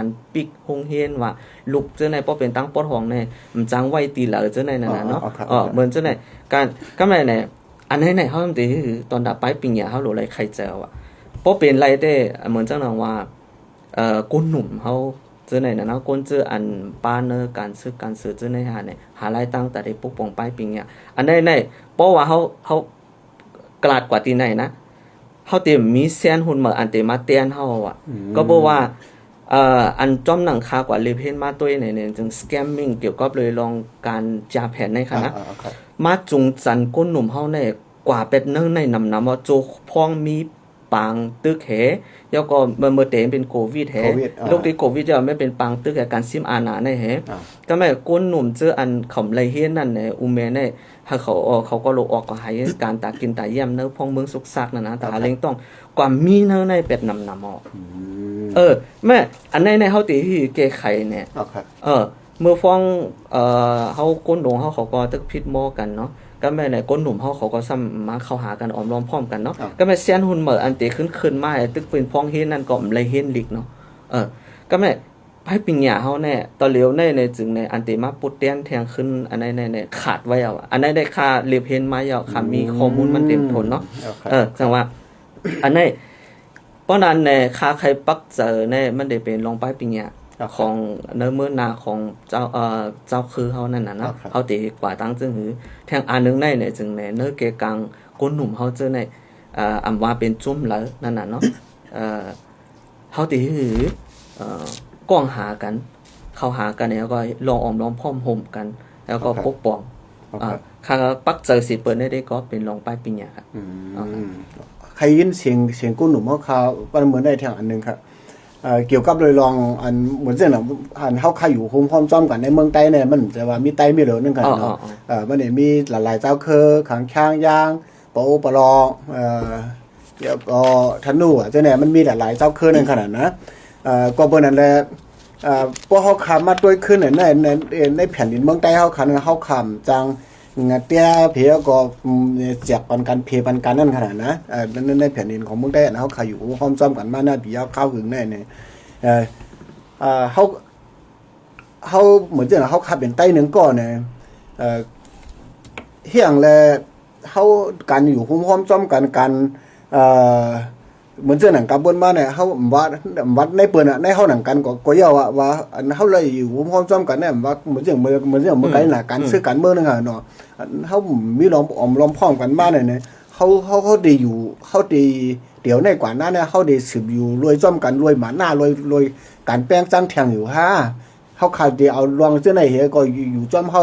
การปิกโรงเรียนว่าลูกเจ้าไหนป้อเป็นตั้งปอดห้องในมันจังไว้ตีเหลอเจ้าไหนนั่นน่ะเนาะเหมือนเจ้าไหนการก็แม่เนี่ยอันไหนเฮามันติคือตอนดับไปปิงเนี่ยเฮาโหลไรใครเจอว่ะป้อเป็นไรได้เหมือนจังนั้นว่าก้นหนุ่มเฮาเจ้าไหนน่ะเนาะก้นเจออันป้าเนอการซื้อเจ้าไหนหาเนี่ยหาไรตั้งแต่ได้ปกป้องไปปิงเนี่ยอันไหนป้อว่าเฮากลาดกว่าที่ไหนนะเฮาเต็มมีเซียนหุ่นเหมืออันเต็มมาเตียนเฮาอ่ะก็บอกว่าอันจอมหนังคากว่าเลเพนมาตัวเนี่ยจึงสแกมมิ่งเกี่ยวกับเลยลองการจาแผนในคณะมาจุงจันก้นหนุ่มเฮาเนี่ยกว่าเป็ดเนื้อในนำว่าโจพ้องมีปางตึกแหแล้วก็เมื่อเตเป็นโควิดแหโรคที่โควิดจะไม่เป็นปางตึกแหการซิมอาณาในแหก็แม่ก้นหนุ่มเจออันขำไรเฮียนนั่นเนี่ยอุเมเนี่ยถ้าเขาก็โลออกก็หายการตากินตาเยี่ยมเนื้อพองเมืองสุกซักนะแต่เล็งต้องกว่ามีเนื้อในเป็ดนำออกแม่อันในเฮาตีที่เกไข่เนี่ยเมื่อฟ้องเฮาก้นหลงเขาก็ตึกพิษโมกันเนาะก็แม่ในก้นหนุ่มเขาก็ซ้ำมาเข้าหากันออมล้อมพร้อมกันเนาะก็แม่เซียนหุ่นเหมืออันตีขึ้นมาตึกปืนพ้องเฮ็ดนั่นก็เลยเฮ็ดลิกเนาะก็แม่ให้ปิงหยาเฮาแน่ตอนเหลียวในจึงในอันติมาปุดเตียนแทงขึ้นอันในขาดไว้เอาอันได้ค่าเรียบเห็นมาเอาค่ะมีข้อมูลมันเต็มทนเนาะแสดงว่าอันนี้เพราะนั้นในค่าใครปักเจอในมันได้เป็นลงไปปิงหยาของเนื้อเมื่อนาของเจ้าคือเฮานั่นน่ะเนาะเฮาตีกว่าตั้งจึงหือแทงอันนึงในเนี่ยจึงในเนื้อเกกังก้นหนุ่มเฮาเจอในอำว่าเป็นจุ่มแล้วนั่นน่ะเนาะเฮาตีหือกล้องหากันเข้าหากันแล้วก็ลองออมลองพร้อมห่มกันแล้วก็ปกป้องค่าปักเจอสิเปิ้นได้ก็เป็นลองป้ายปิญญาครับใครยินเสียงกุ้นหนุ่มเขามันเหมือนได้ทางอันนึงครับเกี่ยวกับเลยลองอันเหมือนเช่นน่ะอันเฮาค่าอยู่โฮมพร้อมจ้อมกันในเมืองใต้เนี่ยมันจะว่ามีไต้มีเหลือนึงกันเนาะมันนี่มีหลายๆเจ้าคือขังช้างย่างปอปลอเกี่ยวก็ธนูอ่ะจังได๋มันมีหลายๆเจ้าคือนั่นขนาดนะก็เบิ่นนั่นแหละพวกเฮาคำมาด้วยขึ้นในแผ่นดินเมืองใต้เฮาคันเฮาคำจังเตี้ยเพียก็เจ็บปันกันเพปันกันนั่นขนาดนะในแผ่นดินของเมืองใต้เฮาขายอยู่พร้อมจ้อมกันมาหน้าปียาวเข้าหึงแน่เนี่ยเฮาเหมือนจะเฮาขับเป็นใต้นึงก่อนเนี่ยเฮียงแลเฮากันอยู่พร้อมจ้อมกันเหมือนเสื้อหนังกับบนมาเนี่ยเฮาวัดในเปิ้นน่ะในเฮาหนังกันก็ยาวว่าอันเฮาเลยอยู่พร้อมจ้อมกันเนี่ยว่าเหมือนเมื่อไกลน่ะการซื้อการเมืองนึงอ่ะเนาะเฮามีล้อมพร้อมกันมาเนี่ยเฮาได้อยู่เฮาได้เดี๋ยวในกว่านั้นเนี่ยเฮาได้สืบอยู่รวยจ้อมกันรวยหมาหน้ารวยการแป้งจังแทงอยู่ฮะเฮาขาดได้เอาลองเสื้อในเฮก็อยู่จ้อมเฮา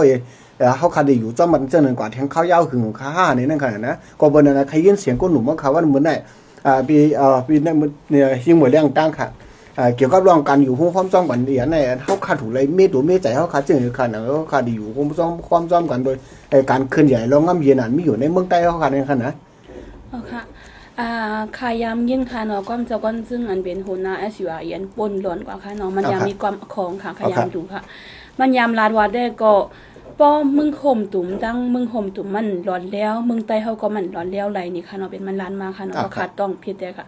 เฮาขาดได้อยู่จ้อมมันเจ้านึงกว่าแทงข้าวยาวหึงค่านี่นั่นขนาดนะก็บ่นั่นน่ะใครยินเสียงก้นหนุ่มว่าเขาว่าเหมือนได้ปีเนี่ยยิ่งหมดเรื่องตั้งค่ะเกี่ยวกับเรื่องการอยู่ห้องความจ้อมกันเดียในเขาขาดถูกเลยมีตัวมีใจเขาขาดจึงขาดนะเขาขาดอยู่ห้องความจ้อมกันโดยการเคลื่อนใหญ่ลองง่ำเย็นอ่ะมีอยู่ในเมืองใต้เขาขาดในขนาดค่ะขายามยิ่งค่ะเนาะก้อมจะก้อนซึ่งอันเป็นโหนาSURอันปนหล่นกว่าค่ะเนาะมันยามมีความของค่ะขายามดูค่ะมันยามลาดวัดได้ก็ป้อมึงห่มตุ่มตั้งมึงห่มตุ่มมันร้อนแล้วมึงไตเฮาก็มันร้อนแล้วไหลนี่ค่ะเนาะเป็นมันล้านมาค่ะเนาะขาดต้องผิดแต่ค่ะ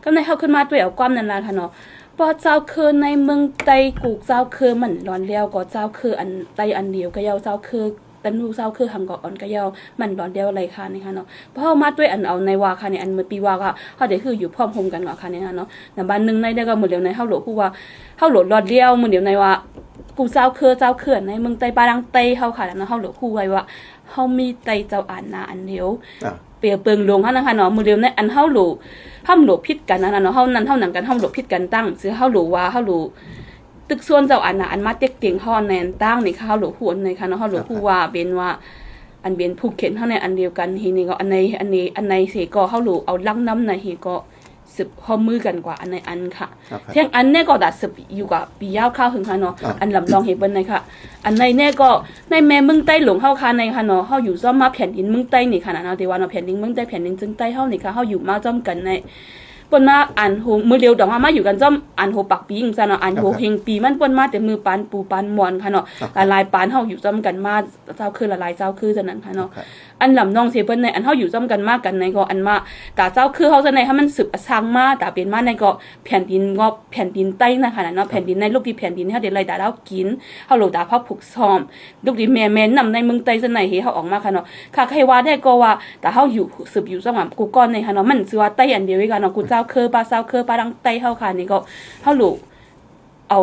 ก็ในเฮาขึ้นมาด้วยเอาความนั่นล่ะค่ะเนาะพอเจ้าคือในเมืองไตกูเจ้าคือมันร้อนแล้วก็เจ้าคืออันไตอันเดียวก็ยาวเจ้าคือตันนูเจ้าคือหำก็อ่อนก็ยาวมันร้อนแล้วไหลค่ะนี่ค่ะเนาะพอเฮามาด้วยอันเอาในว่าค่ะในอันเมื่อปีว่าก็เฮาได้คืออยู่พร้อมห่มกันว่าค่ะนี่ค่ะเนาะแต่บ้านนึงในได้ก็หมดเดียวในเฮาโหลผู้ว่าเฮาโหลร้อนแล้วมื้อเดียวในว่ากูเจ้าคือในเมืองไต้ปารังไต้เฮาค่ะแล้วเฮาหลวคู่ไว้ว่าเฮามีไต้เจ้าอันนาอันเดียวเปียเปิงลงเฮานะคะเนาะมื้อเดียวในอันเฮาหลวห้ามหลวผิดกันนะเนาะเฮานั้นเฮาหนังกันเฮาหลวผิดกันตั้งซื่อเฮาหลวว่าเฮาหลวตึกส่วนเจ้าอันน่ะอันมาเต็กเตียงเฮาแนนตั้งนี่ค่ะเฮาหลวฮู้ในค่ะเนาะเฮาหลวฮู้ว่าเป็นว่าอันเป็นผูกเข็นเฮาในอันเดียวกันทีนี้ก็อันในสิก็เฮาหลวเอาลังน้ำในเฮก็สืบข้อมือกันกว่าอันในอันค่ะเที่ยงอันเนี่ยก็ดัดสืบอยู่กับปียาวข้าวหึงค่ะเนาะอันลำลองเห็นบนในค่ะอันในเนี่ยก็ในแม่เมืองใต้หลงเฮาค่ะในค่ะเนาะเฮาอยู่ซ้อมมาแผ่นดินเมืองใต้นี่ค่ะเนาะแต่ว่าเนาะแผ่นดินเมืองใต้แผ่นดินจึงใต้เฮานี่ค่ะเฮาอยู่มาจ้อมกันใน เปิ้นมาอ่านโหมือเดียวดอกมาอยู่กันจ้อมอ่านโหปักปีจังซั่นเนาะอ่านโหเฮงปีมันเปิ้นมาแต่มือปานปูปานมอนค่ะเนาะหลายปานเฮาอยู่จ้อมกันมาเจ้าคือหลายเจ้าคือจังนั้นค่ะเนาะอันลำน้องเสเปิ้นในอันเฮาอยู่จ้อมกันมากันในก็อันมาตาเจ้าคือเฮาจังได๋ให้มันสืบอสังมาตาเป็นมาในก็แผ่นดินงอบแผ่นดินใต้นะคะเนาะแผ่นดินในลูกที่แผ่นดินเฮาได้ไล่ตาเฮากินเฮาโลตาพักผูกซ้อมลูกที่แม่นำในเมืองใต้จังได๋เฮาออกมาค่ะเนาะค่ะใครว่าได้ก็ว่าแต่เฮาอยู่สืบอยู่จังหวัดกูก่อนในค่ะเนาะมันสิว่าใต้อันเดียวกันเนาะกูเจ้าคือปลาเจ้าคือปลาดังใต้เฮาค่ะนี่ก็เฮาโลเอา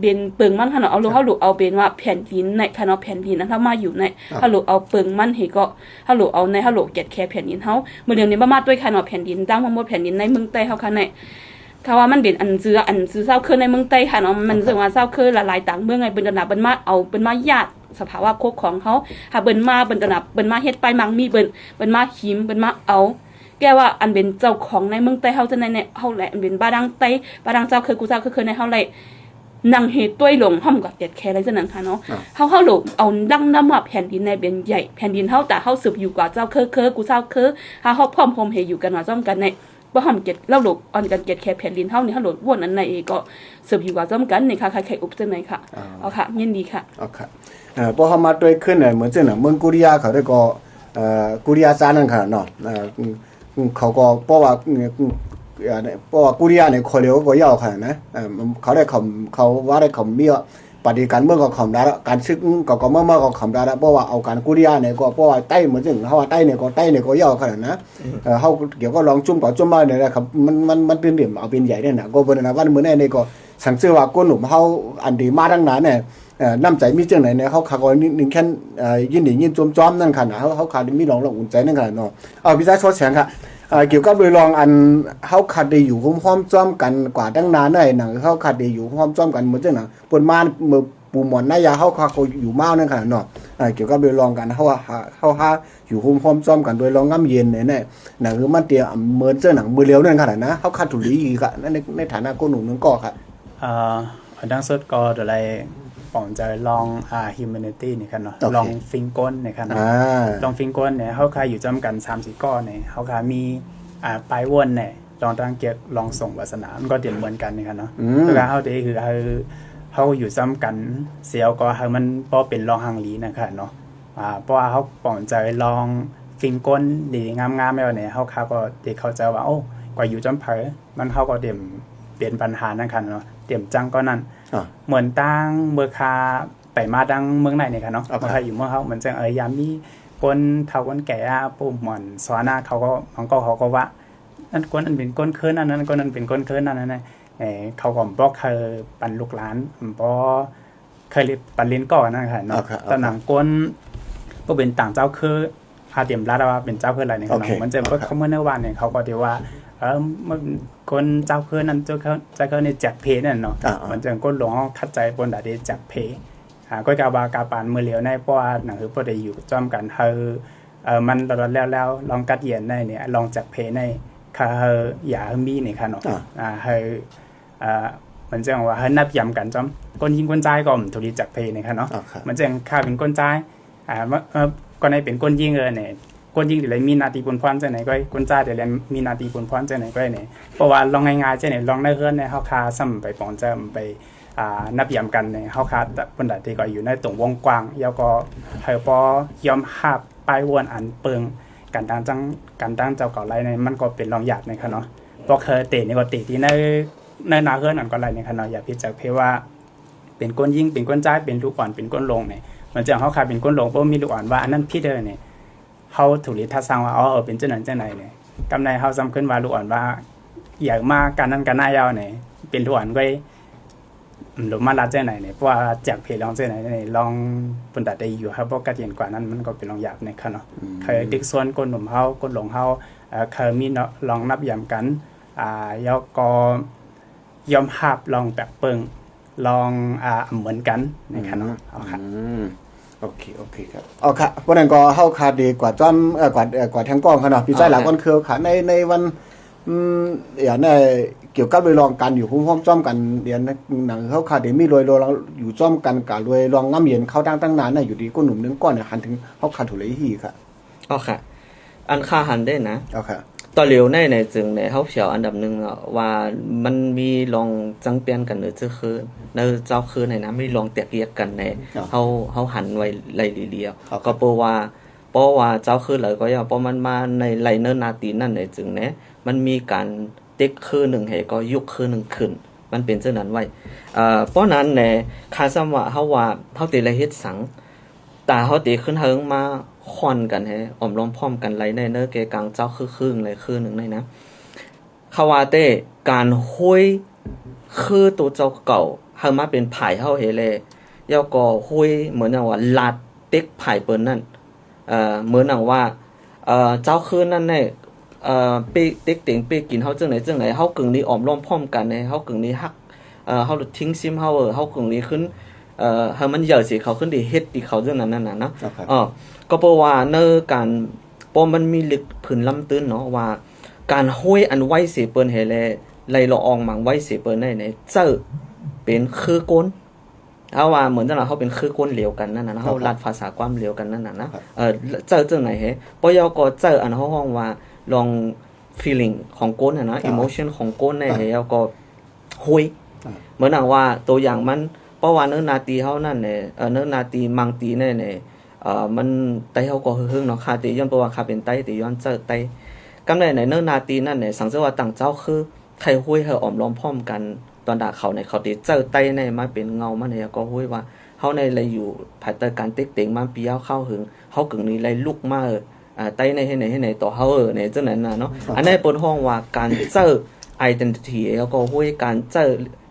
เป็นเปิงมันค่ะเนาะเอาลูกเฮาลูกเอาเป็นว่าแผ่นดินในค่ะเนาะแผ่นดินนั้นถ้ามาอยู่ในเฮาลูกเอาเปิงมันเฮก็เฮาลูกเอาในเฮาลูกเก็ดแค่แผ่นดินเฮามื้อเดียวนี้บ่มาด้วยค่ะเนาะแผ่นดินตั้งมาหมดแผ่นดินในเมืองใต้เฮาค่ะในถ้าว่ามันเป็นอันซื้อเจ้าคือในเมืองใต้ค่ะเนาะมันซึ่งว่าเจ้าคือหลายๆต่างเมืองไงเปิ้นน่ะเปิ้นมาเอาเปิ้นมาญาติสภาวะโคกของเฮาถ้าเปิ้นมาเปิ้นก็น่ะเปิ้นมาเฮ็ดไปมังมีเปิ้นมาหิมเปิ้นมาเอาแกว่าอันเป็นเจ้าของในเมืองใต้เฮาจังได๋เนี่ยเฮาแหละอันเป็นบ้าดังใต้บ้าดังเจ้าคือกูเจ้าคือในเฮาแหละนางเฮต้วยหลงห้อมกับเด็ดแค่ไรจังนั้นค่ะเนาะเฮาหลงเอาดังนำมาแผ่นดินในเป็นใหญ่แผ่นดินเฮาแต่เฮาสืบอยู่กว่าเจ้าคือกูเจ้าคือเฮาพร้อมพรมเฮอยู่กันว่าจ้อมกันในบ่ห้อมเก็ดเล่าหลงอ่อนกันเก็ดแค่แผ่นดินเฮานี่เฮาหลงวนอันในเอก็สืบอยู่กว่าจ้อมกันนี่ค่ะใครอุบจังไหนค่ะเอาค่ะยินดีค่ะเอาค่ะพอเฮามาด้วยขึ้นเนี่ยเหมือนจังน่ะเมืองกุริยาเขาได้ก็กุริยาซานั่นค่ะเนาะเขาก็เพราะว่ากุริยาเนี่ยคนเดียวก็ยาวค่ะนะเขาได้เขาว่าได้เขามีปฏิการเมืองก็ขำได้แล้วการซึกก็เมื่อก็ขำได้แล้วเพราะว่าเอาการกุริยาเนี่ยก็เพราะว่าใต้เหมือนซึ่งเขาว่าใต้เนี่ยก็ยาวขนาดนะเขาเกี่ยวก็ลองจุ่มก็จุ่มมาเนี่ยนะครับมันเป็นเหลี่ยมเอาเป็นใหญ่เนี่ยนะก็เป็นนะว่าเหมือนในก็สังเกตว่าก้นหนุ่มเขาอันดีมาทั้งนั้นเนี่ยน้ำใจมีจังไหนเนี่ยเขาขาดหนึ่งแค่ยินดียินจอมนั่นขนาดเขาขาดมีหลงอุ่นใจนั่นขนาดเนาะพี่ชายชดแฉงค่ะเกี่ยวกับโดยรองอันเขาขาดได้อยู่พร้อมจ้อมกันกว่าตั้งนานได้หนังเขาขาดได้อยู่พร้อมจ้อมกันเหมือนจังหนังปนมาเมื่อปูหมอนนายาเขาอยู่มากนั่นขนาดเนาะเกี่ยวกับโดยรองกันเขาอยู่พร้อมจ้อมกันโดยรองง่ำเย็นเนี่ยหนังคือมันเตียเหมือนเจ้าหนังมือเลี้ยวนั่นขนาดนะเขาขาดถุลีอีกอะนั่นในฐานะก้นหนุ่มนึงก็ครับดังสุดก็อะไรผมจะลองhumanity นี่ครับเนาะลองฟิงก้นนี่ครับเนาะลองฟิงก้นเนี่ยเขาคายอยู่จำกัน 3-4 ก้อนเนี่ยเขาคายมีปลายวนเนี่ยลองตั้งเกียรลองส่งวาสนามันก็เดียวเหมือนกันนี่ครับเนาะแล้วก็เขาเดียคือเขาอยู่จำกันเสียวก็ให้มันพอเป็นลองหังลีนะครับเนาะเพราะว่าเขาผมจะลองฟิงก้นดีงามๆแล้วเนี่ยเขาก็เด็กเขาจะว่าโอ้กว่าอยู่จำเพอมันเขาก็เดียมเปลี่ยนปัญหานั่นครับเนาะเตรียมจังก็นั่นเหมือนตั้งเมื่อคาไปมาดังเมืองไหนเนี่ยค่ะเนาะเมื่อคาอยู่เมืองเขาเหมือนจังยามมีคนเฒ่าคนแก่ปุ่มหม่อนสวานาเขาก็ว่านั่นคนอันเป็นก้นเคินอันนั้นคนนั้นเป็นก้นเคินนั่นนะเขาก็บอกเคยปันลูกหลานบ่เคยปันลิ้นก่อนนั่นค่ะเนาะตอนหนังก้นก็เป็นต่างเจ้าคือเตรียมรัดว่าเป็นเจ้าเพื่ออะไรเนี่ยค่ะเนาะมันจะก็เขาเมื่อเนื้อวันเนี่ยเขาก็เดียวว่ามันคนเจ้าเพื่อนนั้นเจ้าเขาในจักเพนั่นเนาะมันจะก้นหลวงคัดใจบนดาเดจักเพก็กาบากาปานมือเหลียวในเพราะว่าหนังคือพอได้อยู่จ้อมกันมันตลอดแล้วลองกัดเย็นในเนี่ยลองจักเพในค่ะอย่ามีเนี่ยค่ะเนาะมันจะว่านับยำกันจ้อมก้นยิงก้นใจก็ถูกดีจักเพเนี่ยค่ะเนาะมันจะข้าเป็นก้นใจก็ในเป็นก้นยิงเนี่ยก้นยิงเดี๋ยวมีนาทีปนพรจังไหนก็ก้นจ้าเดี๋ยวมีนาทีปนพรจังไหนก็เนี่ยเพราะว่าลองง่ายๆจังไหนลองได้เฮือนเนี่ยเขาคาซ้ำไปปองจะไปนับยำกันเนี่ยเขาคาปนดาที่ก็อยู่ในตรงวงกว้างแล้วก็เธอพอยอมหับไปวนอันเปิงการตั้งเจ้าเก่าไรเนี่ยมันก็เป็นลองหยาดในค่ะเนาะเพราะเคยเตะนี่ก็เตะที่ในนาเฮือนอันก็ไรเนี่ยค่ะเนาะอย่าพิจารณาเพว่าเป็นก้นยิงเป็นก้นจ้าเป็นลูกอ่อนเป็นก้นลงเนี่ยมันจะเขาคาเป็นก้นลงเพราะมีลูกอ่อนว่าอันนั้นพี่เด้อเนี่ยเขาถูกลิทัศน์สร้างว่าเป็นเจ้าหน้าเนี่ยกำในเขาซ้ำขึ้นว่าลูกอ่อนว่าอยากมากการนั้นการหน้ายาวเนี่ยเป็นลูกอ่อนก็หรือมาลาเจ้าไหนเนี่ยเพราะว่าจากเพจลองเจ้าไหนเนี่ยลองปนตัดได้อยู่ครับเพราะกระเทียนกว่านั้นมันก็เป็นลองหยาบในค่ะเนาะเคยดึกส่วนก้นหนุ่มเขาก้นหลงเขาเคยมีลองนับยำกันแล้วก็ยอมหับลองแบบเปิงลองเหมือนกันในค่ะเนาะเอาค่ะโอเคครับเอาค่ะเพราะนั้นก็เฮาคาดีกว่าจ้อมกว่าแทงก้องค่ะเนาะพี่ชายหลายคนคือค่ะในวันอย่างในเกี่ยวกับโดยรองกันอยู่พร้อมจ้อมกันเรียนหนังเฮาคาดีมีรวยอยู่จ้อมกันกะรวยรองง่ำเย็นเข้าตั้งนานน่ะอยู่ดีก็หนุ่มนึงก้อนเนี่ยหันถึงเฮาคาถูเลยฮีค่ะเอาค่ะอันค่าหันได้นะเอาค่ะ ต่อเหลียวในจึงในเฮาเพียวอันดับหนึ่งว่ามันมีลองจังเปลี่ยนกันเนอคือในเจ้าคือในนะไม่ลองแตกแยกกันในเฮาหันไว้ไล่เลียวก็เพราะว่าเจ้าคือเลยก็อย่าเพราะมันมาในไลเนอร์นาตีนั่นในจึงเนี่ยมันมีการติ๊กคือหนึ่งให้ก็ยุคคือหนึ่งขึ้นมันเป็นเช่นนั้นไว้เพราะนั้นในคาซัมว่าเฮาติละเฮ็ดสังแต่เฮาติขึ้นเฮิงมาคอนกันให้อมล้อมพร้อมกันไลในเนอเกกลางเจ้าคือครึ่งเลยคือหนึ่งเลยนะคาวาเต้การห้วยคือตัวเจ้าเก่าเฮามาเป็นไผ่เฮาเฮเลยแล้วก็ห้วยเหมือนอย่างว่าลัดติ๊กไผ่เปิ้นนั่นเหมือนอย่างว่าเจ้าคือนั่นเนี่ยไปติ๊กเต็งไปกินเฮาจังไหนเฮากึ่งนี้ออมล้อมพร้อมกันเนี่ยเฮากึ่งนี้ฮักเฮาทิ้งซิมเฮากึ่งนี้ขึ้นเฮามันใหญ่สิเขาขึ้นได้เฮ็ดที่เขาจังนั้นน่ะเนาะก็เพราะว่าเนอการพอมันมีลึกพื้นลำตื้นเนาะว่าการห้วยอันไว้สิเปิ้นให้แลไล่ละอองหมังไว้สิเปิ้นได้ในเจ้าเป็นคือก้นถ้าว่าเหมือนจังว่าเฮาเป็นคือก้นเหลวกันนั่นน่ะเฮาลัดภาษาความเหลวกันนั่นน่ะนะเจ้าจังไหนเฮปอยก็เจ้าอันเฮาฮ้องว่าลอง feeling ของก้นน่ะนะ emotion ของก้นในเฮาก็ห้วยเหมือนว่าตัวอย่างมันเพราะว่าเนื้อนาตีเฮานั่นเนี่ยเนื้อนาตีมังตีเนี่ยมันไตเฮาก็หึงเนาะค่ะติย้อนเพราะว่าค่ะเป็นไตติย้อนเจอไตกำได้ในเนื้อนาตีนั่นเนี่ยสังเกตว่าต่างเจ้าคือไทห้วยเฮาอ้อมล้อมพร้อมกันตอนดาเขาในเขาติเจอไตในมาเป็นเงามาเนี่ยก็ห้วยว่าเฮาในเลยอยู่ภายใต้การติ๊กเต็งมาปีเอาเข้าหึงเฮากึ่งนี้เลยลุกมาไตในให้ไหนต่อเฮาในจังนั้นน่ะเนาะอันนี้เปิ้นฮ้องว่าการเจอ identity แล้วก็ห้วยการเจอ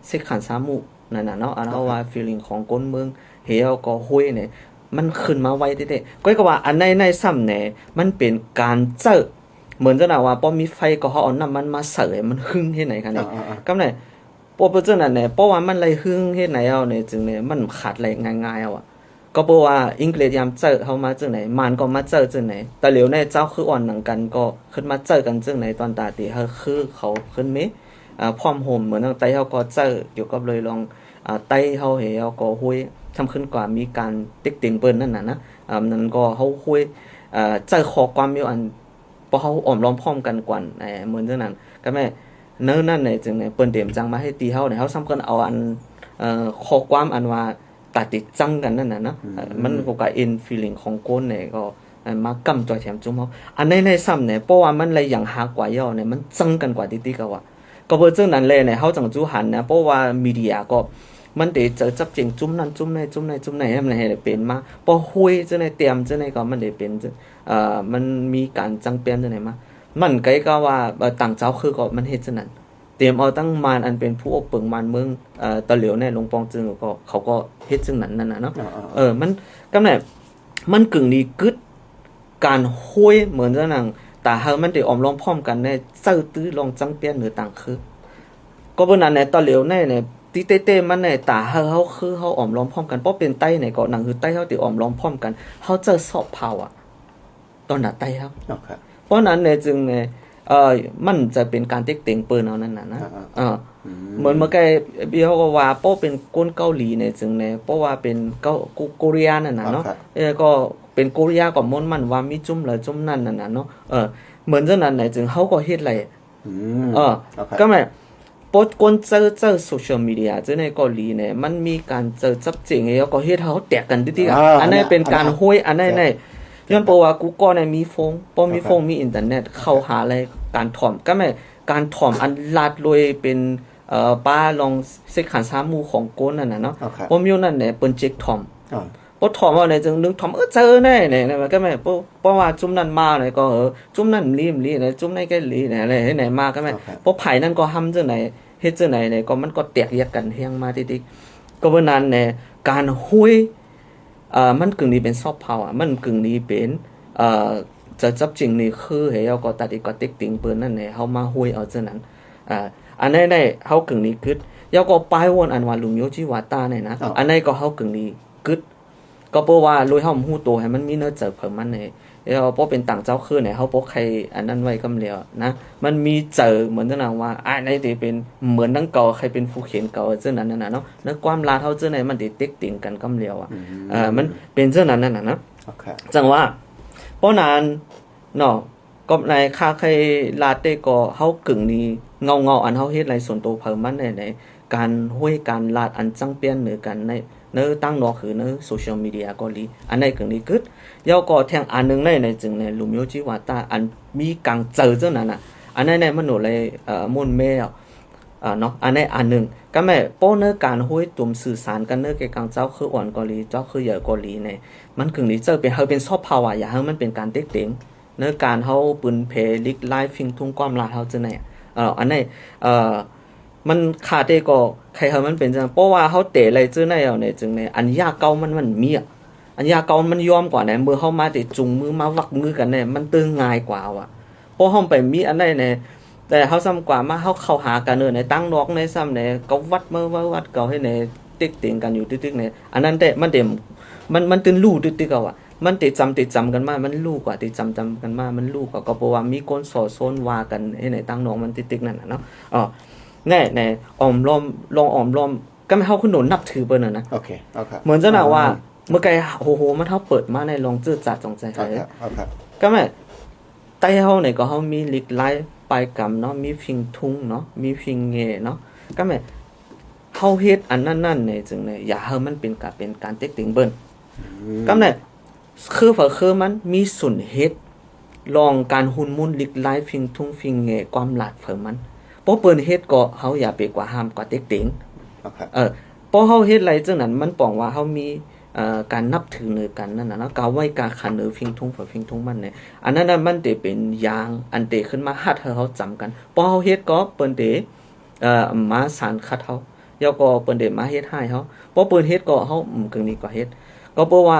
สิขันสามุนั่นน่ะเนาะอันเฮาว่า feeling ของคนเมืองเฮาก็ห้วยเนี่ยมันขึ้นมาไว้เด้ๆก็ว่าอันในซ้ำเนี่ยมันเป็นการเจอเหมือนจังว่าบ่มีไฟก็เฮาเอาน้ำมันมาเสยมันหึงเฮ็ดไหนคั่นนี่กำไดบ่เป็นจังนั้นเนี่ยเพราะว่ามันเลยหึงเฮ็ดไหนเอาเนี่ยจึงเนี่ยมันขาดไหลง่ายๆเอาอ่ะก็เพราะว่าอังกฤษยามเจอเฮามาจังไหนมันก็มาเจอจังไหนแต่เหลียวในเจ้าคืออ่อนหนังกันก็ขึ้นมาเจอกันจังไหนตอนตาติเฮาคือเขาขึ้นมีพร้อมโฮมเหมือนตั้งแต่เฮาก็เจอเกี่ยวกับเลยลองไต้เฮาเฮาก็ห้วยทำขึ้นกว่ามีการติ๊กติงเปิ้นนั่นน่ะนะนั่นก็เฮาห้วยเจอข้อความอยู่อันพอเฮาอ้อมล้อมพร้อมกันกว่าเหมือนจังนั้นก็แม่เนื้อนั่นเนี่ยจึงเนี่ยเปิ้นเต็มจังมาให้ตีเฮาเนี่ยเฮาสำคัญเอาอันข้อความอันว่าตัดติดจังกันนั่นน่ะนะมันก็กะอินฟีลิ่งของคนเนี่ยก็มากำจ่อยแถมจุ่มเฮาอันในซ้ำเนี่ยเพราะว่ามันเลยอย่างหากว่าย่อเนี่ยมันจังกันกว่าติๆก็ว่าก็เบิ่จังนั้นเลยเนี่ยเฮาจังจูหันนะเพราะว่ามีเดียก็มันได้เจอจับจริงจุ่มนั่นจุ่มในให้มันให้เป็นมาพอห้วยจังได๋เตรียมจังได๋ก็มันได้เป็นมันมีการจังเปลี่ยนจังได๋มามันไกก็ว่าต่างเจ้าคือก็มันเฮ็ดจังนั้นเตรียมเอาตั้งมานอันเป็นผู้อบเปิงมานเมืองตะเหลียวในหลวงปองจึงก็เขาก็เฮ็ดจังนั้นนั่นน่ะเนาะมันกำแหน่มันกึ่งนี้กึดการห้วยเหมือนจังนั้นแต่เฮามันได้ออมล้อมพร้อมกันในเจ้าตื้อลองจังเปลี่ยนหรือต่างคือก็บ่นั้นในตะเหลียวในติเต้มันในตาเฮาคือเฮาอ้อมล้อมพร้อมกันเพราะเป็นไต้ในก็หนังคือไต้เฮาติอ้อมล้อมพร้อมกันเฮาเจอซอฟต์พาวอ่ะตอนน่ะไต้เฮาเพราะนั้นเนี่ยจึงมันจะเป็นการติ๊กเต็งเปิ้นเอานั่นน่ะนะเหมือนเมื่อกี้พี่เฮาก็ว่าเพราะเป็นคนเกาหลีเนี่ยจึงเนี่ยเพราะว่าเป็นโกเรียนั่นน่ะเนาะก็เป็นโกเรียก็ม่วนมันว่ามีจุ่มละจุ่มนั่นน่ะเนาะเหมือนจังนั้นเนี่ยจึงเฮาก็เฮ็ดไรก็แม่ปดคนเจอโซเชียลมีเดียเจอในเกาหลีเนี่ยมันมีการเจอจับจริงแล้วก็เฮ็ดเฮาแตกกันติๆอันนั้นเป็นการห้วยอันนั้นย้อนเพราะว่ากูก็เนี่ยมีฟงบ่มีฟงมีอินเทอร์เน็ตเข้าหาอะไรการถ่อมก็แม่การถ่อมอันลาดรวยเป็นป้าลองเสกขันสามหมู่ของโกนนั่นน่ะเนาะบ่มีนั่นเนี่ยเปิ้นเจ็กถ่อมบ่ถ่อมว่าเนี่ยจึงนึกถ่อมเจอแน่เนี่ยก็แม่เพราะว่าจุ่มนั้นมาเนี่ยก็จุ่มนั้นลีเนี่ยจุ่มไหนก็ลีเนี่ยอะไรไหนมาก็แม่เพราะไผนั่นก็หำจังไหนเฮ็ดจังไหนเนี่ยก็มันก็แตกแยกกันเฮียงมาติๆก็บ่นั้นเนี่ยการห้วยมันกึ่งนี้เป็นซอฟต์พาวมันกึ่งนี้เป็นจะจับจริงนี่คือเฮาก็ตัดอีกก็ติ๊กติงเปิ้นนั่นแหละเฮามาห้วยเอาจังนั้นอันไหนเฮากึ่งนี้กึดยาก็ปลายวนอันว่าลุงโยจิวาตาเนี่ยนะอันไหนก็เฮากึ่งนี้กึดก็เพราะว่าลุยเฮาฮู้ตัวให้มันมีเนื้อเจอเพิ่มมันเนี่ยแล้วพอเป็นต่างเจ้าคือเนี่ยเฮาบ่ใครอันนั้นไว้กำแล้วนะมันมีเจอเหมือนจังนั้นว่าไหนสิเป็นเหมือนทั้งเก่าใครเป็นผู้เขียนเก่าจังนั้นน่ะเนาะในความลาเฮาจังไหนมันได้ติ๊กติงกันกำแล้วมันเป็นจังนั้นน่ะนะจังว่าเพราะนั้นเนาะ ก็ในค่าใครลาดได้ก็เฮากึ่งนี้เงาอันเฮาเฮ็ดไรส่วนตัวเพิ่มมันในการห้วยการลาดอันจังเปลี่ยนหรือกันในตั้งนอคือในโซเชียลมีเดียก็ลีอันในกึ่งนี้กึดยาวก็แทงอันนึงในจึงในลุมโยจิว่าตาอันมีกังเจอจังนั้นน่ะอันในมันโนเลยมุ่นแม่เนาะอันในอันนึงก็แม่ป้อเนื้อการห้วยตุ่มสื่อสารกันเนื้อแกกังเจ้าคืออ่อนก็ลีเจ้าคือใหญ่ก็ลีในมันกึ่งนี้เจอเป็นเฮาเป็นซอฟต์พาวเวอร์อย่าให้มันเป็นการเต็งเนื้อการเฮาปืนเพลิกไลฟ์ฟิงทุ่งความลาดเฮาจังไหนอันในมันขาดได้ก็ใครเฮามันเป็นจังเพราะว่าเฮาเตะอะไรจังไหนเอาในจึงในอันยาเก่ามันมีอันยาเก่ามันยอมกว่าไหนเมื่อเฮามาได้จุงมือมาวักมือกันเนี่ยมันตึงง่ายกว่าว่ะเพราะเฮาไปมีอันใดเนี่ยแต่เฮาซ้ำกว่ามาเฮาเข้าหากันในตั้งนอกในซ้ำในก็วัดเมื่อวัดเก่าให้ในติ๊กเตียงกันอยู่ติ๊กๆเนี่ยอันนั้นแต่มันเต็มมันตื่นรู้ติ๊กๆเอาอ่ะมันติดจำกันมามันรู้กว่าติดจำกันมามันรู้กว่าก็เพราะว่ามีคนสอดโซนว่ากันให้ในตั้งนอกมันติ๊กๆนั่นน่ะเนาะแน่อ้อมล้อมลองอ้อมล้อมก็ไม่เฮาคือหนุนนับถือเปิ้นน่ะนะโอเคเหมือนจังน่ะว่าเมื่อไกโหมันเฮาเปิดมาในลองจื้อจัดจงใจให้ก็แม่ใต้เฮาเนี่ยก็เฮามีลิกไลฟ์ปลายกรรมเนาะมีพิงทุ่งเนาะมีพิงเงเนาะก็แม่เฮาเฮ็ดอันนั้นๆเนี่ยจึงเนี่ยอย่าให้มันเป็นการเต็กติงเบิ้นก็แม่คือมันมีส่วนเฮ็ดลองการหุ่นมุ่นลิกไลฟ์พิงทุ่งพิงเงความหลาดเพิ่มมันเพราะเปิ้นเฮ็ดก็เฮาอย่าไปกว่าห้ามกว่าเต็กติงเพราะเฮาเฮ็ดไรจังนั้นมันป้องว่าเฮามีการนับถือเนื้อกันนั่นน่ะเนาะกาไว้กาขันเนื้อฟิงทุ่งฝฟิงทุ่งมันเนี่ยอันนั้นมันเตเป็นยางอันเตขึ้นมาฮัดเฮาจำกันพอเฮาเฮ็ดก็เปิ้นเตมาสารคัดเฮายาวก็เปิ้นเตมาเฮ็ดให้เฮาพอเปิ้นเฮ็ดก็เฮากึ่งนี้ก็เฮ็ดก็เพราะว่า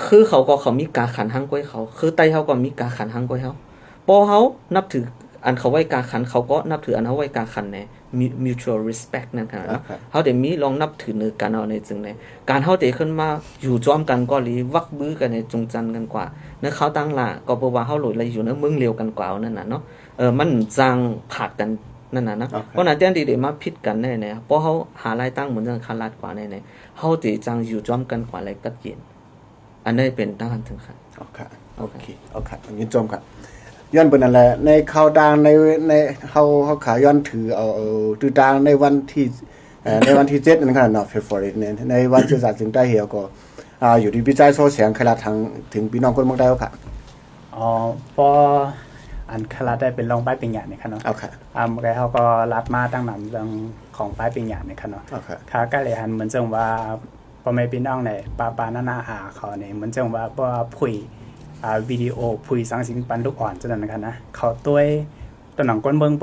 คือเขามีกาขันหังก้อยเขาคือไตเฮาก็มีกาขันหังก้อยเฮาพอเฮานับถืออันเขาไว้กาขันเขาก็นับถืออันเฮาไว้กาขันแน่mutual respect นั่นค่ะเนาะเฮาได้มีลองนับถือเนื้อกันเอาในจึงในการเฮาได้ขึ้นมาอยู่จ้อมกันก็ลีวักบื้อกันในจงจันกันกว่าเนื้อเขาตั้งล่ะก็บ่ว่าเฮาหลุดอะไรอยู่เนื้อมึงเร็วกันกว่านั่นน่ะเนาะมันจังผาดกันนั่นน่ะเนาะเพราะนั้นจังได้มาผิดกันแน่ๆเพราะเฮาหารายตั้งเหมือนจังคาลาดกว่าแน่ๆเฮาสิจังอยู่จ้อมกันกว่าอะไรกัดเย็นอันนี้เป็นตั้งหันถึงค่ะโอเคยินจมกันย้อนเป็นอะไรในข่าวดังในเขาขายย้อนถือเอาตือดังในวันที่7นั่นค่ะเนาะ February เนี่ยในวันสื่อสารถึงใต้เหี่ยวก็อยู่ที่พิจัยโซเสียงคลาทางถึงพี่น้องคนเมืองได้ค่ะพออันคลาได้เป็นรองป้ายปิงหยาดเนี่ยค่ะเนาะเมื่อกี้เขาก็รับมาตั้งนำเรื่องของป้ายปิงหยาดเนี่ยค่ะเนาะค่ะก็เลยหันเหมือนจังว่าพอไม่พี่น้องเนี่ยปานาเขาเนี่ยเหมือนจังว่าคุยวิดีโอพูดสังสิงปันลูกอ่อนจังนั้นนะครับนะเขาตัวหนังก้นเบิ่งเ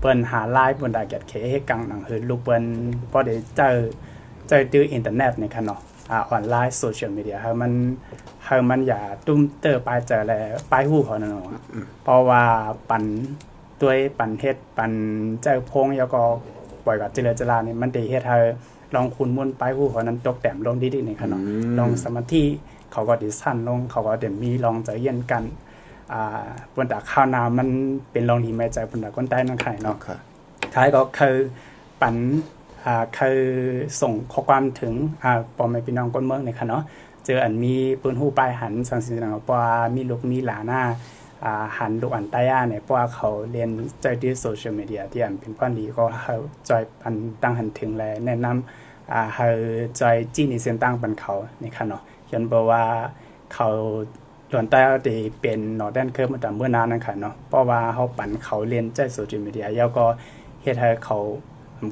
ปิ้นหาไลฟ์บนดาเกียดเคให้กังหนังเฮือลูกเปิ้นพอได้เจอตื้ออินเทอร์เน็ตเนี่ยค่ะเนาะออนไลน์โซเชียลมีเดียให้มันอย่าตุ้มเตอปลายเจอแล้วปลายหูเขานั่นเนาะเพราะว่าปันเฮ็ดปันเจอพงแล้วก็ปล่อยกับเจริญจราเนี่ยมันได้เฮ็ดให้ลองคุณมุ่นปลายหูเขานั้นตกแต่มลงดีๆนี่ค่ะเนาะลองสมาธิเขาก็ดิสั้นลงเขาก็เดี๋ยวมีลองใจเย็นกันบนดาข้าวน้ำมันเป็นลองดีไม่ใจบนดาก้นใต้นั่นไข่เนาะท้ายก็คือปันคือส่งข้อความถึงปอมพี่น้องก้นเมืองเนี่ยค่ะเนาะเจออันมีปืนหูปลายหันสังสิงห์ปอมีลูกมีหลานหน้าหันลูกอันใต้เนี่ยเพราะว่าเขาเรียนใจที่โซเชียลมีเดียที่อันเป็นความดีก็เขาจอยอันตั้งหันถึงและแนะนำเขาจอยจี้ในเส้นตั้งปันเขาเนี่ยค่ะเนาะยันบอกว่าเขาหลวนใต้ได้เป็นนอร์เดนเคิร์ฟมาตั้งเมื่อนานนั่นค่ะเนาะเพราะว่าเขาปั่นเขาเรียนใจโซเชียลมีเดียแล้วก็เฮ็ดให้เขา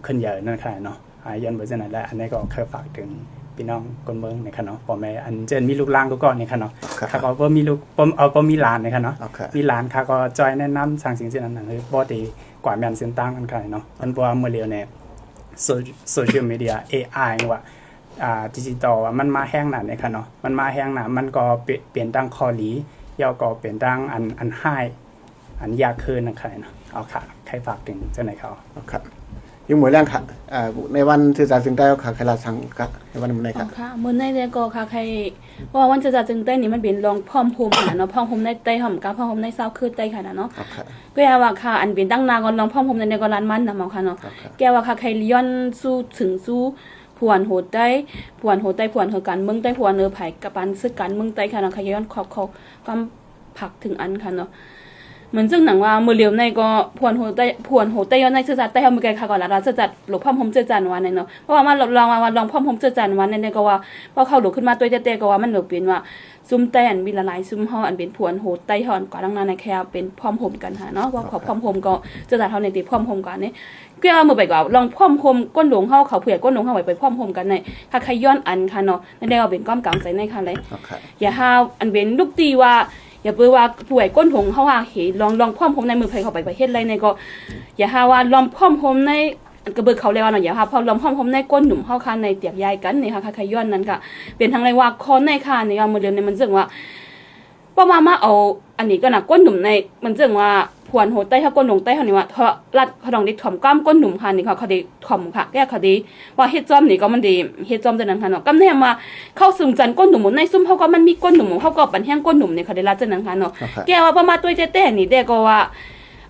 ขึ้นใหญ่นั่นค่ะเนาะยันบอกจังนั้นแหละอันนี้ก็เคยฝากถึงพี่น้องคนเมืองนี่ค่ะเนาะพ่อแม่อันเจนมีลูกหลานก็นี่ค่ะเนาะค่ะก็บ่มีลูกบ่มีหลานนี่ค่ะเนาะมีหลานค่ะก็จอยแนะนำสร้างสิ่งนั้นนั่นคือบ่ได้กว่าแม่นเส้นตั้งกันค่ะเนาะมันบ่ว่าเมื่อเร็วเนี่ยโซเชียลมีเดีย AI ว่าดิจิตอลว่ามันมาแห้งหนาเนี่ยค่ะเนาะมันมาแห้งหนามันก็เปลี่ยนตั้งคอหลียาวก็เปลี่ยนตั้งอันไฮอันยากขึ้นนะคะเนาะเอาค่ะใครฝากถึงเจ้าไหนเขาครับยังหมวยแรงค่ะในวันสื่อสารถึงใต้ค่ะใครละสังกัดในวันไหนค่ะค่ะมื้อในเนี่ยก็ค่ะใครว่าวันสื่อสารถึงใต้นี่มันเป็นรองพร้อมภูมิค่ะเนาะพร้อมภูมิในใต้หอมกับพร้อมภูมิในเศร้าคือใต้ค่ะเนาะก็อย่าว่าค่ะอันเป็นตั้งนาก่อนรองพร้อมภูมิในก็ร้านมันนำเอาค่ะเนาะแกว่าค่ะใครย้อนสู้ถึงสู้ผวนโหดได้ผวนเฮอกันเมืองใต้ผวนเฮอไผกับปันซึกกันเมืองใต้ค่ะเนาะค่ะย้อนขอบความ ผักถึงอันค่ะเนาะเหมือนซึ่งหนังว่ามือเลียวในก็พวนโหเตยในเสื้อจัดเตยมือไกลค่ะก่อนละเราเสื้อจัดหลบพ่อมผมเสื้อจันวันเนาะเพราะว่ามาลองพ่อมผมเสื้อจันวันในก็ว่าพอเข้าหลุขึ้นมาตัวเตก็ว่ามันหลบเป็นว่าซุ่มเตยอันมีละลายซุ่มห่ออันเป็นพวนโหเตยห่อนกว่าดังนั้นในแค่เป็นพ่อมผมกันค่ะเนาะว่าขอพ่อมผมก็เสื้อจัดเฮาในติพ่อมผมกันนี่ก็เอามือไปก็ลองพ่อมผมก้นหลงเฮาเขาเผื่อก้นหลงเฮาไปพ่อมผมกันในถ้าใครย้อนอันค่ะเนาะนั่นได้เอาเป็นก้อมกลางใจในค่ะเลยอย่าหาอันเป็นลูกตีว่าอย่าเปื่อว่าป่วยก้นหงเขาว่าเห็นลองพ่อมผมในมือไผเข้าไปประเทศไรในก็อย่าหาว่าลองพ่อมผมในกระเบิดเขาแล้วเนาะอย่าหาพอลองพ่อมผมในก้นหนุ่มเข้าคันในเตียกยายกันนี่ค่ะใครย้อนนั้นค่ะเป็นทางไรว่าคอนในค่ะในเอามือเดินในมันซึ่งว่าประมาณมาเอาอันนี้ก็น่ะก้นหนุ่มในมันซึ่งว่าพวนโหใต้เฮาก้นหนุ่มใต้เฮานี่ว่าเพราะรัดเขาดองได้ถ่อมก้ามก้นหนุ่มค่ะนี่เขาได้ถ่อมค่ะแก้เขาดีว่าเฮ็ดจอมนี่ก็มันดีเฮ็ดจอมจังนั้นค่ะเนาะกำแน่มาเข้าซึ่งจันก้นหนุ่มในซุ่มเฮาก็มันมีก้นหนุ่มเฮาก็ปันแห้งก้นหนุ่มนี่เขาได้รัดจังนั้นค่ะเนาะแก้ว่าประมาณตัวเต้นี่ได้ก็ว่า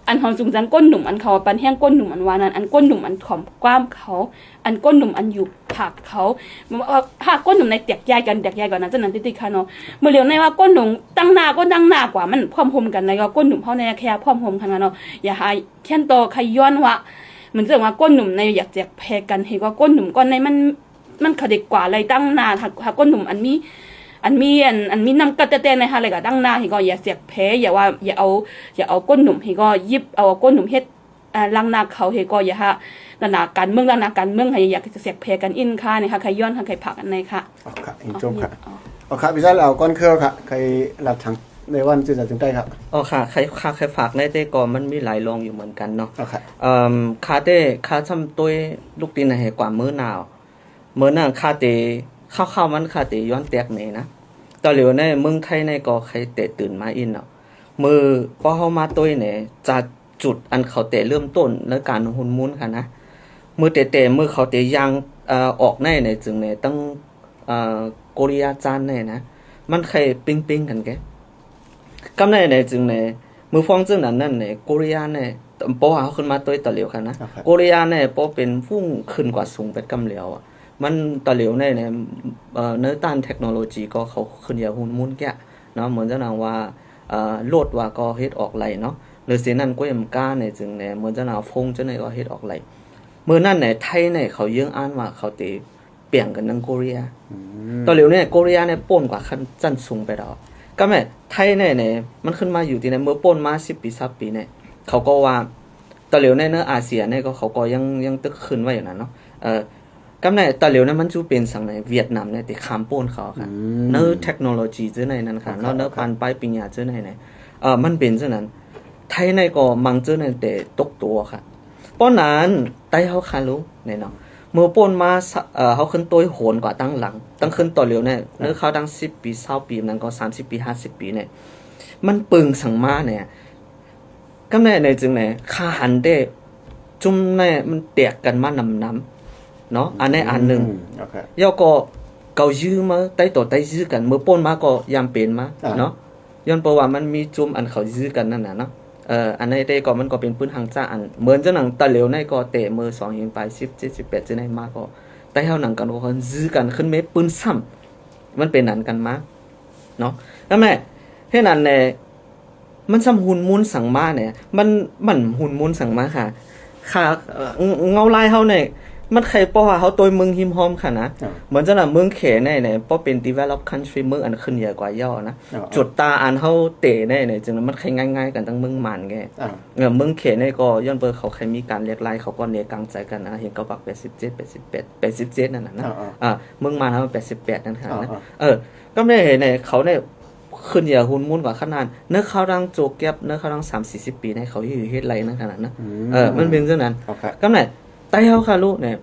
อันของจุงจันก้นหนุ่มอันเขาปันแห้งก้นหนุ่มอันวานั้นอันก้นหนุ่มอันถ่อมกว้ามเขาอันก้นหนุ่มอันอยู่ผักเขาหากก้นหนุ่มในแตกยายกันนั้นจังนั้นติค่ะเนาะเมื่อเร็วในว่าก้นหนุ่มตั้งหน้าก็ตั้งหน้ากว่ามันพร้อมพมกันในก็ก้นหนุ่มเฮาในแค่พร้อมพมกันเนาะอย่าหาแค่นโตใครย้อนว่าเหมือนจะว่าก้นหนุ่มในอยากแจกแพ้กันเห็นว่าก้นหนุ่มก้อนในมันขดิกกว่าอะไรตั้งหน้าหากก้นหนุ่มอันมีน้ำกระเตในฮะอะไรก็ตั้งหน้าเห็นก็อย่าเสียกแพ้อย่าว่าอย่าเอาก้นหนุ่มเห็นก็ยิบเอาก้นหนุ่มเฮ็ดลังนาเขาเห็นก็อย่าฮะระนาการเมืองให้อยากจะเสียกแพ้กันอินค่ะนี่ค่ะใครย้อนใครผักกันในค่ะอ๋อค่ะอินจมค่ะอ๋อค่ะพี่ชายเราก้อนเครือค่ะใครหลับทางในวันจุดถึงใกล้ครับอ๋อค่ะใครฝากในเต้ก็มันมีหลายรองอยู่เหมือนกันเนาะอ๋อค่ะค่าเต้ค่าทำตัวลูกตีนให้กว่ามื้อหนาวมื้อนั้นค่าเต้ข้าวมันค่าเต้ย้อนแตกนี่นะตอนเหลียวในเมืองไทยในก็ใครเตะตื่นมาอินเนาะมือพอเฮามาตัวเนี่ยจะจุดอันเขาเตะเริ่มต้นในการหุ่นมุนค่ะนะมือเตะมือเขาเตะยางออกในเนี่ยจึงเนี่ยต้องโกริยาจานเนี่ยนะมันใครปิ้งกันแกกำในเนี่ยจึงเนี่ยมือฟ้องจึงนั้นนั่นเนี่ยโกริยาเนี่ยพอเฮาขึ้นมาตัวตอนเหลียวค่ะนะโกริยาเนี่ยพอเป็นฟุ้งขึ้นกว่าสูงเป็นกำเหลียวอ่ะมันตอนเหลียวในเนื้อต้านเทคโนโลยีก็เขาขึ้นอย่าหุ่นมุนแกเนาะเหมือนจะนางว่าโลดว่าก็เฮ็ดออกไหลเนาะหรือเสียนั่นก็ยังกล้าเนี่ยจึงเนี่ยเหมือนจะนางฟงจะเนี่ยก็เฮ็ดออกไหลเมื่อนั่นเนี่ยไทยเนี่ยเขาเยื่องอ่านว่าเขาเตะเปลี่ยนกันนังโกเรียตอนเหลียวเนี่ยโกเรียเนี่ยป่นกว่าขั้นจันสูงไปดอกก็แม่ไทยเนี่ยมันขึ้นมาอยู่ที่ในเมื่อป่นมา10 ปี20 ปีเนี่ยเขาก็ว่าตอนเหลียวในเนื้ออาเซียเนี่ยก็เขาก็ยังตึกขึ้นไว้อยู่นั่นเนาะกำในตะเหลียวนั้นมันจูเป็นสังในเวียดนามเนี่ยติคามโป้นเขาค่ะเนื้อเทคโนโลยีเจ้าในนั้นค่ะเนื้อปันไปปัญญาเจ้าในมันเป็นเจ้านั้นไทยในก็มังเจ้าในแต่ตกตัวค่ะป้อนนั้นไต้เขาคารู้เนี่ยเนาะเมื่อป่นมาเขาขึ้นตัวโหนกว่าตั้งหลังตั้งขึ้นต่อเหลียวเนี่ยเนื้อเขาตั้ง10 ปี20 ปีนั้นก็30 ปี50 ปีเนี่ยมันปึงสังมาเนี่ยกำในจึงเนี่ยคาหันได้จุ่มเนี่ยมันแตกกันมานำเนาะอันในอันหนึ่งย่อก็เกายื้อมาใต้ต่อใต้ยื้อกันเมื่อป่นมาก็ยามเป็นมาเนาะย้อนเพราะว่ามันมีจุ่มอันเขายื้อกันนั่นน่ะเนาะอันในได้ก็มันก็เป็นปืนหางจ้าอันเหมือนจะหนังตะเหลียวในก็เตะมือ2ยิงไป17 18จะได้มาก็ใต้เฮาหนังกันก็ยื้อกันขึ้นเมปืนซ้ำมันเป็นนั้นกันมาเนาะแล้วแม่เฮ็ดนั้นแน่มันซ้ำหุ่นมุนสังมาเนี่ยมันหุ่นมุนสังมาค่ะเงาลายเฮาเนี่ยมันใครป้อว่าเขาตัวเมืองหิมหอมค่ะนะเหมือนจะน่ะเมืองเขเนี่ยป้อเป็น develop country เมืองอันขึ้นใหญ่กว่าย่อนะจุดตาอันเฮาเตะเนี่ยจึงมันใครง่ายๆกันทั้งเมืองมันแกเมืองเขเนี่ยก็ย้อนเบอร์เขาใครมีการเรียกไล่เขาก็เนี่ยกลางใจกันนะเห็นเขาบัก87นั่นน่ะนะเมืองมันเฮา88นั่นค่ะนะก็ไม่เห็นเนี่ยเขาเนี่ยขึ้นใหญ่หุ่นมุนกว่าขนาดเนื้อเขาดังโจกแก็บเนื้อเขาดัง30-40 ปีให้เขาอยู่เฮ็ดไรนั่นขนาดนะมันเป็นจังนั้นก็แม่ไต้เฮาค่ะลูกเนี่ย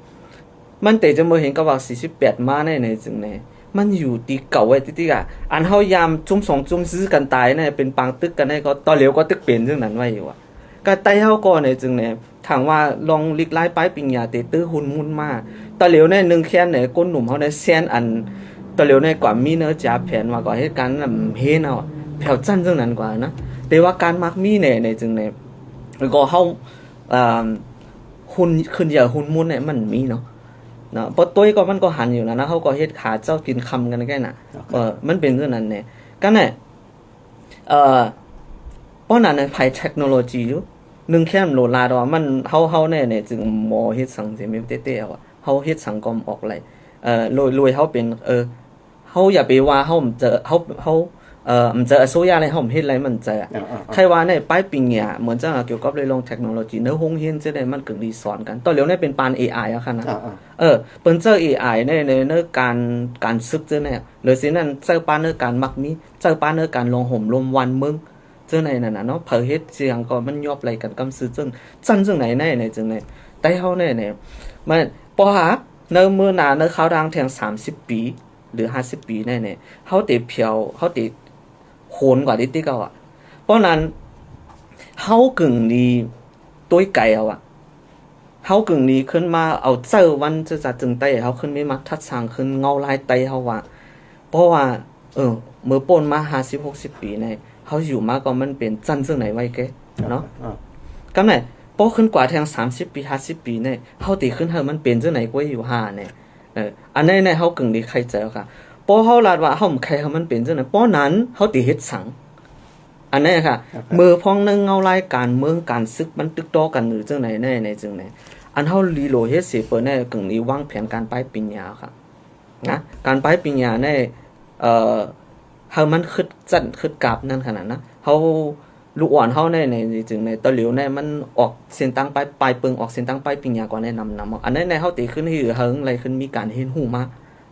มันแต่จะมาเห็นกับว่า48มาในจึงเนี่ยมันอยู่ที่เก่าไว้ที่อ่ะอันเฮายามจุ่ม2จุ่มซื้อกันตายเนี่ยเป็นปางตึกกันให้ก็ตอนเหลียวก็ตึกเป็นจังนั้นไว้อยู่อ่ะก็ไต้เฮาก็เนี่ยจึงเนี่ยถามว่าลองลิกไล่ไปปิญญาเตตื้อหุ่นมุนมาตอนเหลียวเนี่ย1แค่นเนี่ยก้นหนุ่มเฮาเนี่ยแซนอันตอนเหลียวเนี่ยกว่ามีเนื้อจ่าแผนว่าก็เหตุการณ์นั้นเฮเนาะแผ่วจั่นจังนั้นกว่านะแต่ว่าการมักมีเนี่ยจึงเนี่ยก็เฮาหุ่นขึ้นอย่าหุ่นมุนเนี่ยมันมีเนาะพอตัวก็มันก็หันอยู่นะเขาก็เฮ็ดขาเจ้ากินคำกันแค่น่ะมันเป็นเรื่องนั้นเนี่ยกันเนี่ย ป้อนนั้นในภายเทคโนโลยีอยู่นึงแค่โหลดลาดว่ามันเฮาเนี่ยจึงหมอเฮ็ดสังสิมีเต้ๆอ่ะเฮาเฮ็ดสังคมออกเลยรวยเฮาเป็นเฮาอย่าไปว่าเฮาเจอเฮามันเจอโซยาอะไรเฮาเฮ็ดอะไรมันเจอใครว่าในป้ายปิงเนี่ยเหมือนจะเกี่ยวกับเรื่องเทคโนโลยีเนื้อโรงเรียนจะได้มันกึ่งดีสอนกันตอนเร็วเนี่ยเป็นปาน AI อ่ะค่ะนะเปิ้นเจอ AI ในการศึกเจอเนี่ยหรือสินั้นเจอปานในการมักมีเจอปานในการลงห่มลมวันเมืองเจอในนั่นน่ะเนาะเผยเฮ็ดเสียงก็มันยอบไหลกันกำซื้อจังไหนในจังไหนแต่เฮาเนี่ยมันปอหาเนื้อมื้อหน้าเนื้อข้าวดังแทง30ปีหรือ50ปีเนี่ยเฮาติเพียวเฮาติโหนกว่าที่เก่าอ่ะเพราะนั้นเฮากึ่งนี้ต้วยไก่เอาอ่ะเฮากึ่งนี้ขึ้นมาเอาเจอวันจะจึงไต้เฮาขึ้นไม่มาทัดสร้างขึ้นเงาลายไต้เฮาว่าเพราะว่าเมื่อป่นมา50-60ปีเนี่ยเฮาอยู่มาก็มันเป็นจันซึ่งไหนไว้แกเนาะกำไหนพอขึ้นกว่าแทง30ปี50ปีเนี่ยเฮาติขึ้นเฮามันเป็นจังไหนกว่าอยู่5เนี่ยอันนี้เนี่ยเฮากึ่งนี้ใครเจอค่ะพอเฮาลาดว่าเฮาใครเฮามันเป็นจังไหนเพราะนั้นเฮาติเฮ็ดสังอันนี้ค่ะมือพ้องนึงเงารายการเมืองการศึกมันตึกตอกันหรือจังไหนในจังไหนอันเฮาลีโลเฮ็ดสิเปิ้นเนี่ยกึ่งนี้วางแผนการไปปริญญาค่ะนะการไปปริญญาเนี่ยเฮามันคิดกลับนั่นขนาดนะเฮาลูกอ่อนเฮาในจึงในตะหลิวในมันออกเส้นตั้งไปปลายปึงออกเส้นตั้งไปปริญญาก่อนแนะนำอันนั้นในเฮาติขึ้นหือเฮิงอะไรขึ้นมีการเห็นหูมา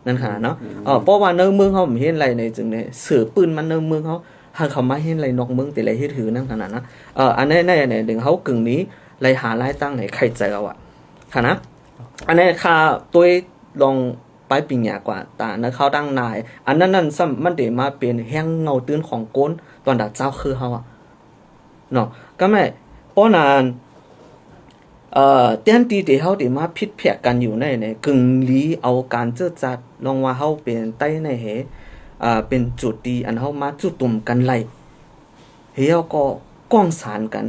นั่นขนาดเนาะเพราะว่าในเมืองเฮาบ่เห็นอะไรในจึงในสือปืนมันในเมืองเฮาหาเขามาเห็นอะไรนอกเมืองแต่ไรเฮ็ดหือนั่นขนาดนะอันนั้นในดึงเฮากึ่งนี้ไรหารายตั้งไหนใครเจออ่ะค่ะนะอันนี้ค่าตัวลองไปปริญญากว่าตาเขาดังนายอันนั้นซ้ำมันได้มาเป็นแห้งเงาตื้นของก้นตอนดาเจ้าคือเฮาอ่ะเนาะก็แม่ป้อนานเตี้ยนตีที่เฮาได้มาผิดแผกกันอยู่ในกึ่งลีเอาการเจอจัดลองว่าเฮาเป็นใต้ในเป็นจุดดีอันเฮามาจุดตุ่มกันไล่เฮาก็ก้องสารกัน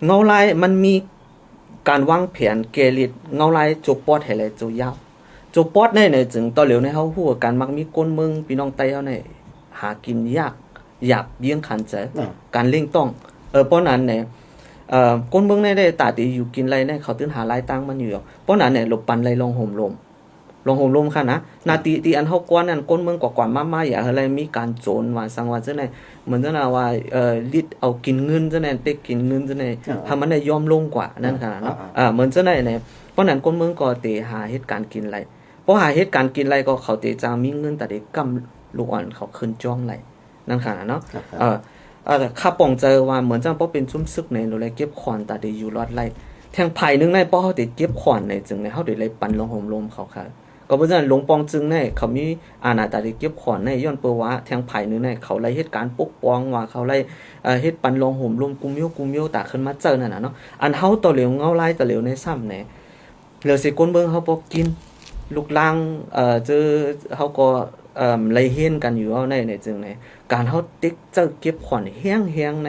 เงาลายมันมีการวางแผนเกลิดเงาลายจบปอดให้เลยจบยาวจบปอดในจึงตอนเหลียวในเฮาฮู้กันมักมีก้นเมืองพี่น้องไต้เฮาเนี่ยหากินยากหยาบเยี่ยงขันใจการเล่งต้องเพราะนั้นเนี่ยก้นเมืองในได้ตาตีอยู่กินไรในเขาตื้นหาลายตั้งมันอยู่เพราะนั้นเนี่ยหลบปันไรลงห่มลมค่ะนะนาตีอันเฮากวนนั่นก้นเมืองกว่ามาอย่าอะไรมีการโจรว่าสังว่าจังได๋เหมือนจังว่าลิดเอากินเงินจังได๋เต็กกินเงินจังได๋ถ้ามันได้ยอมลงกว่านั่นค่ะเนาะเหมือนจังได๋เนี่ยเพราะนั้นก้นเมืองก็เตหาเฮ็ดการกินไรเพราะหาเฮ็ดการกินไรก็เขาเตจะมีเงินแต่ได้กำลูกอ่อนเขาขึ้นจ้องไรนั่นค่ะเนาะข้าป่องเจอว่าเหมือนจังป้อเป็นซุ่มซึกในหรืออะไรเก็บขอนตาได้อยู่รอดไรแทงไผ่นึงในป้อเขาได้เก็บขอนในจึงในเขาได้เลยปั่นลงห่มลมเขาค่ะก็เพราะฉะนั้นหลวงปองจึงในเขามีอาณาตาได้เก็บขอนในย้อนเปว่าแทงไผ่นึงในเขาไล่เหตุการณ์ปกป้องว่าเขาไล่เฮ็ดปั่นลงห่มลมกุมโยตาขึ้นมาเจอนั่นน่ะเนาะอันเฮาต่อเหลวเงาลายต่อเหลวในซ้ำในเหลือสิก้นเบิ่งเฮาบ่กินลูกลางเจอเฮาก็ไล่เห็นกันอยู่เอาในจึงในการเฮาติ๊กเจ้าเก็บขอนแห้งๆใน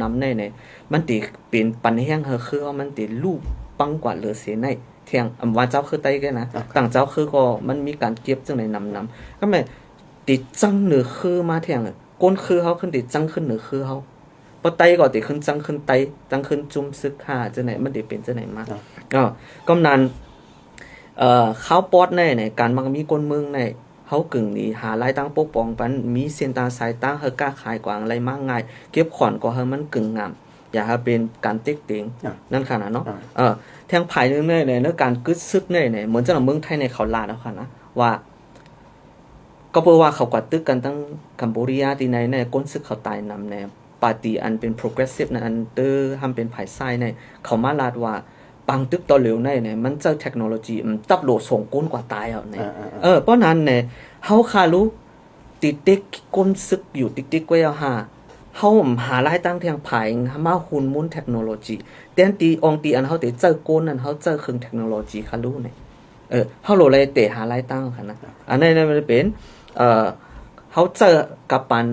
นำในมันติเป็นปันแห้งคือว่ามันติรูปปังกว่าเหลือเสียในเที่ยงว่าเจ้าคือไต้แกนะต่างเจ้าคือก็มันมีการเก็บจังในนำก็แม่ติจังเหนือคือมาเที่ยงก้นคือเฮาขึ้นติจังขึ้นเหนือคือเฮาบ่ไต้ก็ติขึ้นจังขึ้นไต้จังขึ้นจุ่มซึกหาจังไหนมันได้เป็นจังไหนมาก็นั้นข้าวปอดในการมักมีก้นเมืองในเฮากึ่งนี้หารายตั้งปกป้องปันมีเส้นตาสายตั้งเฮากล้าขายกว่าอะไรมากง่ายเก็บขอนก็เฮามันกึ่งงามอย่าให้เป็นการเต็กเต็งนั่นค่ะนะเนาะแทงภายนึงในการกึดซึกในเหมือนจังเมืองไทยในเขาลาดแล้วค่ะนะว่าก็เพราะว่าเขากว่าตึกกันตั้งกัมพูชาที่ในก้นซึกเขาตายนำในปาร์ตี้อันเป็น progressive นะอันเตอร์ทำเป็นภายใต้ในเขามาลาดว่าปังตึกต่อเหลวในมันเจอเทคโนโลยีมันตับโหลส่งก้นกว่าตายเอาเพราะนั้นเนี่ยเฮาคารู้ติดติ๊กก้นซึกอยู่ติ๊กไว้เอาเฮาหารายตั้งเทียงภายมาหุ่นมุนเทคโนโลยีแต่ตีองตีอันเฮาเตเจอก้นนั้นเฮาเจอเครื่องเทคโนโลยีคารู้เนี่ยเฮาโหลเลยเตหารายตั้งค่ะนะอันนั้นมันเป็นเฮาเจอกับปัน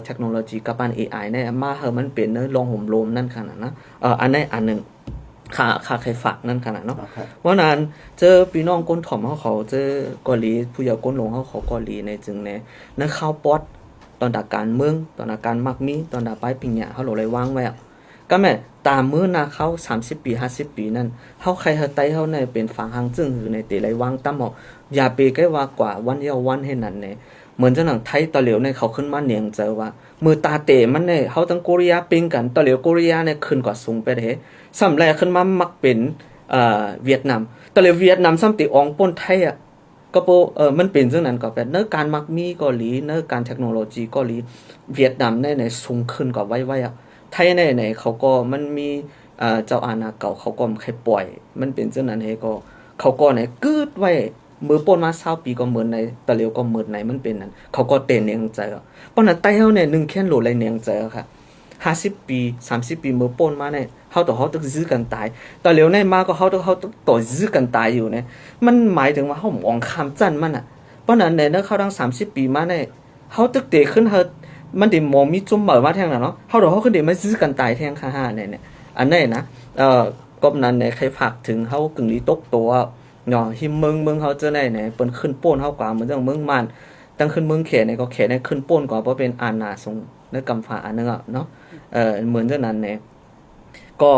เทคโนโลยีกับปัน AI เนี่ยมาเฮามันเป็นลงห่มลมนั่นค่ะนะอันนั้นอันนึงค่าใครฝากนั่นขนาดเนาะว่านั้นเจอพี่น้องก้นถ่อมเขาเจอกอลีผู้ใหญ่ก้นหลงเขากอลีในจึงในข้าวปอด ตอนดาการเมืองตอนดาการมักมีตอนดาปลายปีเนี่ยเฮาโหลเลยวางไว้ก็แม่ตามมื้อนาเขา30ปี50ปีนั่นเฮาใครเฮาไตเฮาในเป็นฝางหางจึงหือในเตไลวางตั้มอย่าไปใกล้ว่ากว่าวันเยาวันให้นั่นเนี่ยเหมือนจังหนังไทยตะเหลียวในเขาขึ้นมาเนียงเจอว่ามือตาเตมันเนี่ยเฮาตั้งโกริยาปิงกันตะเหลียวโกริยาเนี่ยขึ้นกว่าสูงไปเด้ซ้ำแลขึ้นมามักเป็นเวียดนามตะเหลียวเวียดนามซ้ำติอองป่นไทยก็โปมันเป็นจังนั้นก็แบบเนื้อการมักมีเกาหลีเนื้อการเทคโนโลยีเกาหลีเวียดนามในสูงขึ้นกว่าไว้ไทยในเขาก็มันมีเจ้าอาณาเก่าเขาก็ไม่เคยปล่อยมันเป็นจังนั้นให้ก็เขาก็เนี่ยกึดไว้มือป่นมา20ปีก็เหมือนในตะเหลียวก็เหมือนในมันเป็นนั้นเขาก็เต้นเนียงใจเพราะนั้นไต้เฮาเนี่ย1แค่นโหลเลยเนียงใจค่ะ50ปี30ปีมือป่นมาเนี่ยเฮาต้องซื้อกันตายตะเหลียวในมาก็เฮาต้องซื้อกันตายอยู่เนี่ยมันหมายถึงว่าเฮามองข้ามจันมันเพราะนั้นเนี่ยเขาตั้ง30ปีมาเนี่ยเฮาตึกเตะขึ้นเฮามันได้มองมีจุ่มเหม่อมาแทงน่ะเนาะเฮาขึ้นได้มาซื้อกันตายแทงค่าเนี่ยอันนี้นะกบนั้นเนี่ยใครฝากถึงเฮากึ่งนี้ตกตัวเนาะหิมเมืองเฮาเจอได้เนี่ยเปิ้นขึ้นโป้นเฮากว่าเหมือนจังเมืองมันตั้งขึ้นเมืองเขเนี่ยก็เขเนี่ยขึ้นโป้นกว่าเพราะเป็นอาณาสงในกำฟ้าอันนึงเนาะเหมือนจังนั้นเนี่ยก็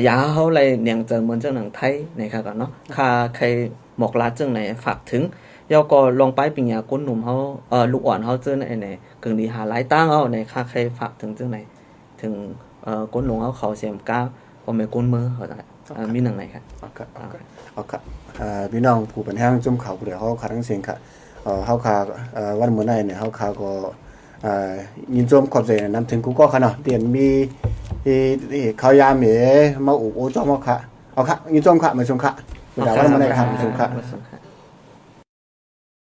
อย่าเฮาเลยเนียงเจอเหมือนจังหนังไทยนะครับเนาะค่าใครหมอกลาจังไหนฝากถึงยาก็ลองไปปิญญาก้นหนุ่มเฮาลูกอ่อนเฮาเจอในกึ่งนี้หาหลายตั้งเอาในค่าใครฝากถึงจังไหนถึงก้นหลวงเขาเสียมก้าวก็ไม่ก้นมือเขามีหนังไหนครับเอาครับพี่น้องผู้เป็นแห้งจุ่มเขาเดี๋ยวเขาขาทั้งเสียงค่ะเขาขาวันเมื่อไหร่เนี่ยเขาขาก็ยินจมขอบใจนำถึงกูก็ค่ะเนาะเตียนมีเขายามมาอุโอจอมค่ะเอาค่ะยินจมค่ะมาชมค่ะเดี๋ยววันเมื่อไหร่ค่ะมาชมค่ะ